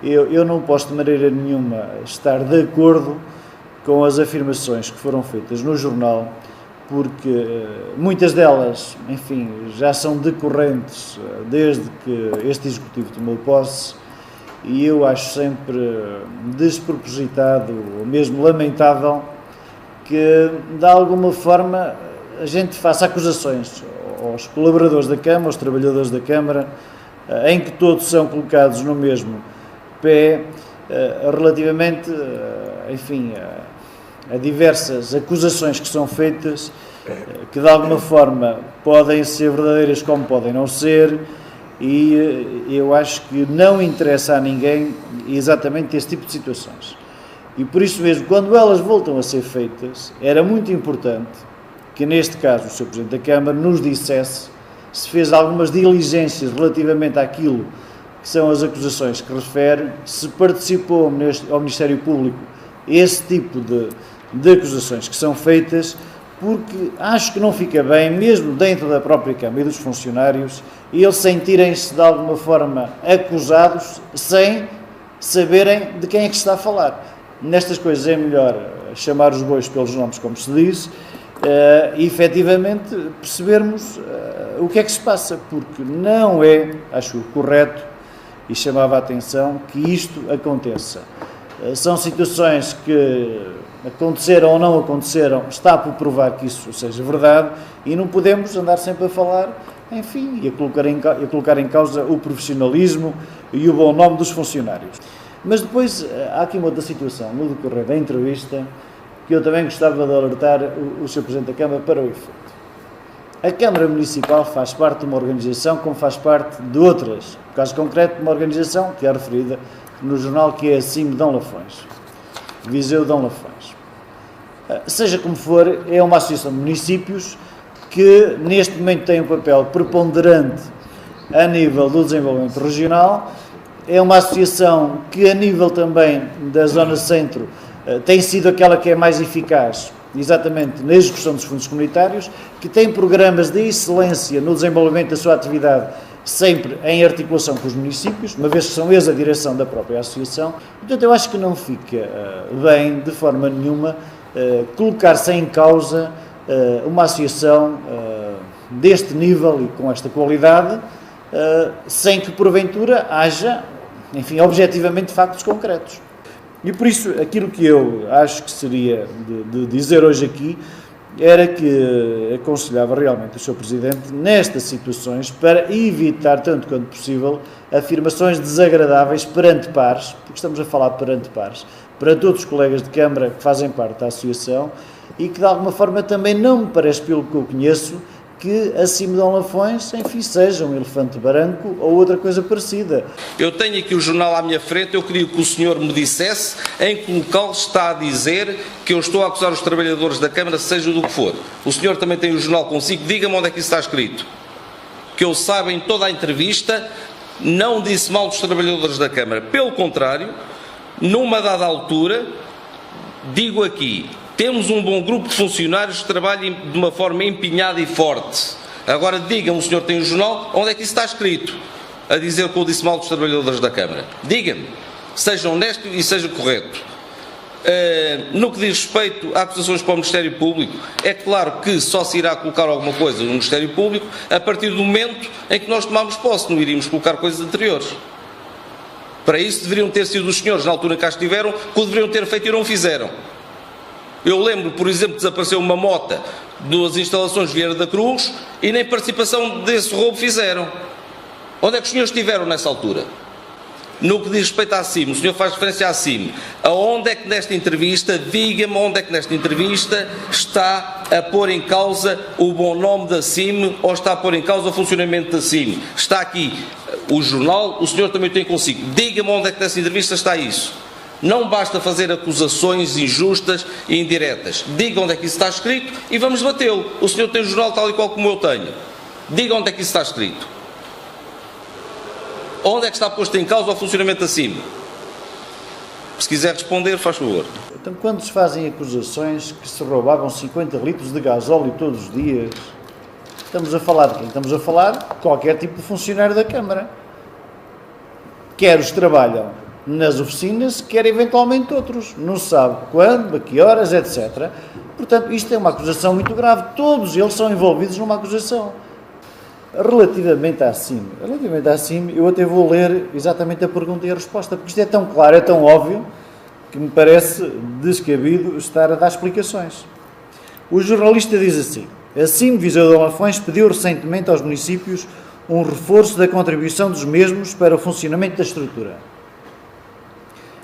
eu não posso de maneira nenhuma estar de acordo com as afirmações que foram feitas no jornal, porque muitas delas, enfim, já são decorrentes desde que este Executivo tomou posse, e eu acho sempre despropositado, ou mesmo lamentável, que de alguma forma a gente faça acusações aos colaboradores da Câmara, aos trabalhadores da Câmara, em que todos são colocados no mesmo pé, relativamente, enfim, a diversas acusações que são feitas, que de alguma forma podem ser verdadeiras como podem não ser, e eu acho que não interessa a ninguém exatamente este tipo de situações. E por isso mesmo, quando elas voltam a ser feitas, era muito importante que, neste caso, o Sr. Presidente da Câmara nos dissesse se fez algumas diligências relativamente àquilo que são as acusações que refere, se participou ao Ministério Público esse tipo de acusações que são feitas, porque acho que não fica bem, mesmo dentro da própria Câmara e dos funcionários, eles sentirem-se de alguma forma acusados sem saberem de quem é que se está a falar. Nestas coisas é melhor chamar os bois pelos nomes, como se diz, e efetivamente percebermos o que é que se passa, porque não é, acho correto, e chamava a atenção, que isto aconteça. São situações que aconteceram ou não aconteceram, está por provar que isso seja verdade, e não podemos andar sempre a falar, enfim, e a colocar em causa o profissionalismo e o bom nome dos funcionários. Mas depois há aqui uma outra situação, no decorrer da entrevista, que eu também gostava de alertar o Sr. Presidente da Câmara para o efeito. A Câmara Municipal faz parte de uma organização como faz parte de outras. No caso concreto, de uma organização que é referida no jornal, que é a CIM Dom Lafões, Viseu Dom Lafões. Seja como for, é uma associação de municípios que neste momento tem um papel preponderante a nível do desenvolvimento regional. É uma associação que, a nível também da Zona Centro, tem sido aquela que é mais eficaz, exatamente na execução dos fundos comunitários, que tem programas de excelência no desenvolvimento da sua atividade, sempre em articulação com os municípios, uma vez que são eles a direção da própria associação. Portanto, eu acho que não fica bem, de forma nenhuma, colocar-se em causa uma associação deste nível e com esta qualidade, sem que, porventura, haja, enfim, objetivamente, factos concretos. E por isso, aquilo que eu acho que seria de dizer hoje aqui, era que aconselhava realmente o Sr. Presidente, nestas situações, para evitar, tanto quanto possível, afirmações desagradáveis perante pares, porque estamos a falar perante pares, perante outros colegas de Câmara que fazem parte da associação, e que de alguma forma também não me parece, pelo que eu conheço, que a CIM Dom Lafões, enfim, seja um elefante branco ou outra coisa parecida. Eu tenho aqui o jornal à minha frente, eu queria que o senhor me dissesse em que local está a dizer que eu estou a acusar os trabalhadores da Câmara, seja do que for. O senhor também tem o jornal consigo, diga-me onde é que isso está escrito. Que eu saiba, em toda a entrevista, não disse mal dos trabalhadores da Câmara. Pelo contrário, numa dada altura, digo aqui, temos um bom grupo de funcionários que trabalham de uma forma empenhada e forte. Agora diga-me, o senhor tem o jornal, onde é que isso está escrito? A dizer que eu disse mal dos trabalhadores da Câmara. Diga-me, seja honesto e seja correto. No que diz respeito a acusações para o Ministério Público, é claro que só se irá colocar alguma coisa no Ministério Público a partir do momento em que nós tomamos posse, não iríamos colocar coisas anteriores. Para isso deveriam ter sido os senhores, na altura que cá estiveram, que o deveriam ter feito e não o fizeram. Eu lembro, por exemplo, que desapareceu uma mota das instalações de Vieira da Cruz e nem participação desse roubo fizeram. Onde é que os senhores estiveram nessa altura? No que diz respeito à CIM, o senhor faz referência à CIM. Aonde é que nesta entrevista, diga-me onde é que nesta entrevista está a pôr em causa o bom nome da CIM ou está a pôr em causa o funcionamento da CIM? Está aqui o jornal, o senhor também tem consigo. Diga-me onde é que nessa entrevista está isso. Não basta fazer acusações injustas e indiretas. Diga onde é que isso está escrito e vamos batê-lo. O senhor tem o jornal tal e qual como eu tenho. Diga onde é que isso está escrito. Onde é que está posto em causa o funcionamento da CIM? Se quiser responder, faz favor. Então, quando se fazem acusações que se roubavam 50 litros de gasóleo todos os dias, estamos a falar de quem? Estamos a falar de qualquer tipo de funcionário da Câmara. Quer os que trabalham nas oficinas, quer eventualmente outros. Não se sabe quando, a que horas, etc. Portanto, isto é uma acusação muito grave. Todos eles são envolvidos numa acusação. Relativamente à CIM, eu até vou ler exatamente a pergunta e a resposta, porque isto é tão claro, é tão óbvio, que me parece descabido estar a dar explicações. O jornalista diz assim: a CIM Viseu de Lafões pediu recentemente aos municípios um reforço da contribuição dos mesmos para o funcionamento da estrutura.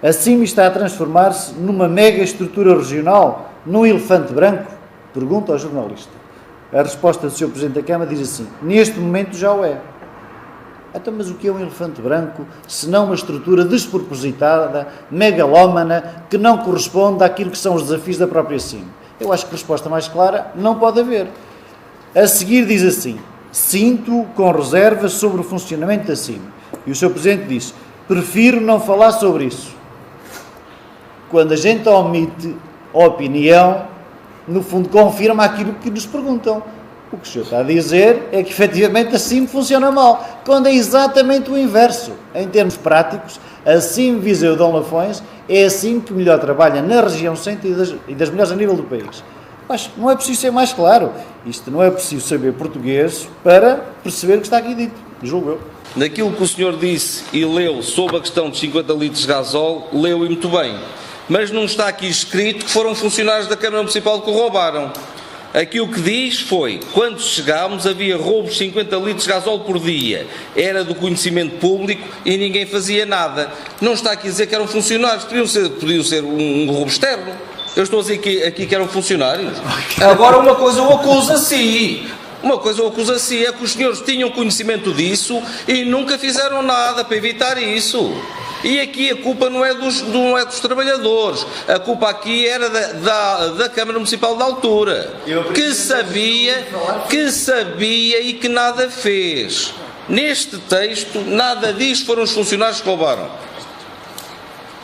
A CIM está a transformar-se numa mega estrutura regional, num elefante branco? Pergunta ao jornalista. A resposta do Sr. Presidente da Câmara diz assim: neste momento já o é. Então, mas o que é um elefante branco, se não uma estrutura despropositada, megalómana, que não corresponde àquilo que são os desafios da própria CIM? Eu acho que resposta mais clara não pode haver. A seguir diz assim: sinto com reservas sobre o funcionamento da CIM. E o Sr. Presidente diz: prefiro não falar sobre isso. Quando a gente omite a opinião, no fundo confirma aquilo que nos perguntam. O que o senhor está a dizer é que efetivamente a CIM funciona mal, quando é exatamente o inverso. Em termos práticos, a CIM Viseu de Lafões é a CIM que melhor trabalha na região centro e das melhores a nível do país. Mas não é preciso ser mais claro. Isto não é preciso saber português para perceber o que está aqui dito, julgo eu. Naquilo que o senhor disse e leu sobre a questão dos 50 litros de gasóleo, leu e muito bem. Mas não está aqui escrito que foram funcionários da Câmara Municipal que o roubaram. Aqui o que diz foi: quando chegámos havia roubos de 50 litros de gasóleo por dia. Era do conhecimento público e ninguém fazia nada. Não está aqui a dizer que eram funcionários, podiam ser um roubo externo. Eu estou a dizer aqui que eram funcionários. Agora uma coisa eu acuso a si. É que os senhores tinham conhecimento disso e nunca fizeram nada para evitar isso. E aqui a culpa não é dos trabalhadores, a culpa aqui era da Câmara Municipal da altura, que sabia e que nada fez. Neste texto, nada disso foram os funcionários que roubaram.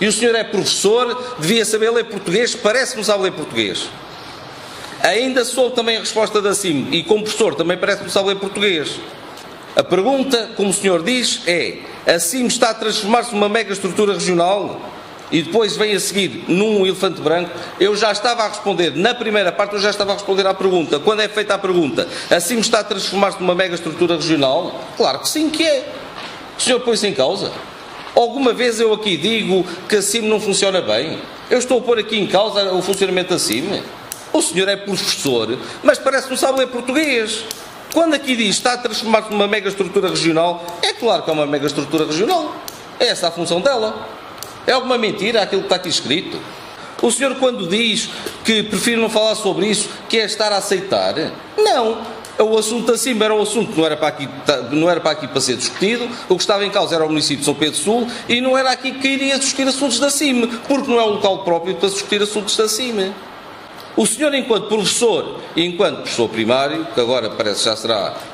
E o senhor é professor, devia saber ler português, parece-me sabe ler português. Ainda soube também a resposta da CIM, e como professor também parece-me sabe ler português. A pergunta, como o senhor diz, é: a CIM está a transformar-se numa mega estrutura regional? E depois vem a seguir num elefante branco. Eu já estava a responder, na primeira parte eu já estava a responder à pergunta. Quando é feita a pergunta: a CIM está a transformar-se numa mega estrutura regional? Claro que sim que é. O senhor põe-se em causa? Alguma vez eu aqui digo que a CIM não funciona bem? Eu estou a pôr aqui em causa o funcionamento da CIM? O senhor é professor, mas parece que não sabe ler português. Quando aqui diz está a transformar-se numa mega estrutura regional, é claro que é uma mega estrutura regional. É essa a função dela. É alguma mentira aquilo que está aqui escrito? O senhor, quando diz que prefere não falar sobre isso, que é estar a aceitar? Não. O assunto da CIM era um assunto que não era para aqui para ser discutido. O que estava em causa era o município de São Pedro Sul e não era aqui que iria discutir assuntos da CIM, porque não é o local próprio para discutir assuntos da CIM. O senhor, enquanto professor e enquanto professor primário, que agora parece que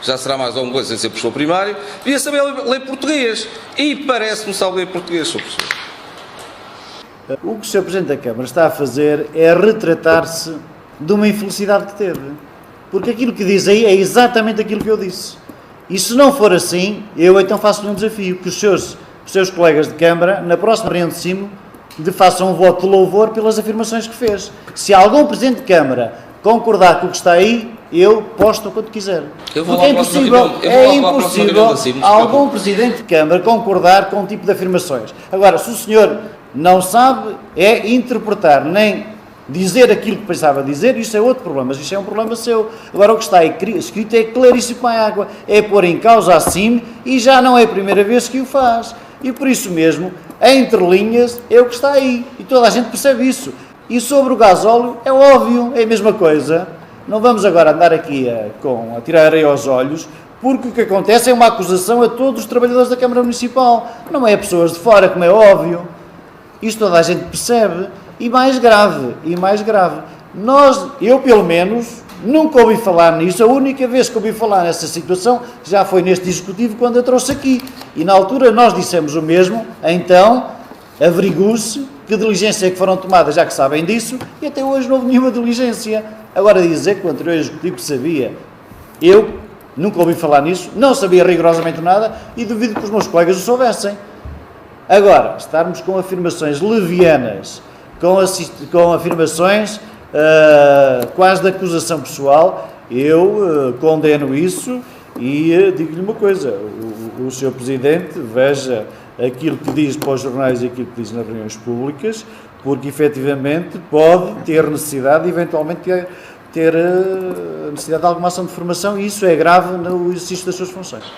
já será mais alguma coisa sem ser professor primário, devia saber ler português. E parece-me saber ler português, Sr. Professor. O que o Sr. Presidente da Câmara está a fazer é retratar-se de uma infelicidade que teve. Porque aquilo que diz aí é exatamente aquilo que eu disse. E se não for assim, eu então faço-lhe um desafio, que os seus colegas de Câmara, na próxima reunião de cima, façam um voto de louvor pelas afirmações que fez. Se algum Presidente de Câmara concordar com o que está aí, eu posto quanto quiser. Porque é impossível algum Presidente de Câmara concordar com um tipo de afirmações. Agora, se o senhor não sabe, é interpretar, nem dizer aquilo que pensava dizer, isso é outro problema, mas isso é um problema seu. Agora, o que está aí escrito é claríssimo como a água, é pôr em causa a CIM, e já não é a primeira vez que o faz. E por isso mesmo, entre linhas, é o que está aí. E toda a gente percebe isso. E sobre o gasóleo, é óbvio, é a mesma coisa. Não vamos agora andar aqui a tirar areia aos olhos, porque o que acontece é uma acusação a todos os trabalhadores da Câmara Municipal. Não é a pessoas de fora, como é óbvio. Isto toda a gente percebe. E mais grave, eu pelo menos nunca ouvi falar nisso. A única vez que ouvi falar nessa situação já foi neste Executivo, quando eu trouxe aqui. E na altura nós dissemos o mesmo. Então, averigue-se que diligência é que foram tomadas, já que sabem disso, e até hoje não houve nenhuma diligência. Agora dizer que o anterior Executivo sabia, eu nunca ouvi falar nisso, não sabia rigorosamente nada e duvido que os meus colegas o soubessem. Agora, estarmos com afirmações levianas, com afirmações quase de acusação pessoal, eu condeno isso e digo-lhe uma coisa, o Sr. Presidente veja aquilo que diz para os jornais e aquilo que diz nas reuniões públicas, porque efetivamente pode ter necessidade, eventualmente ter necessidade de alguma ação de formação, e isso é grave no exercício das suas funções.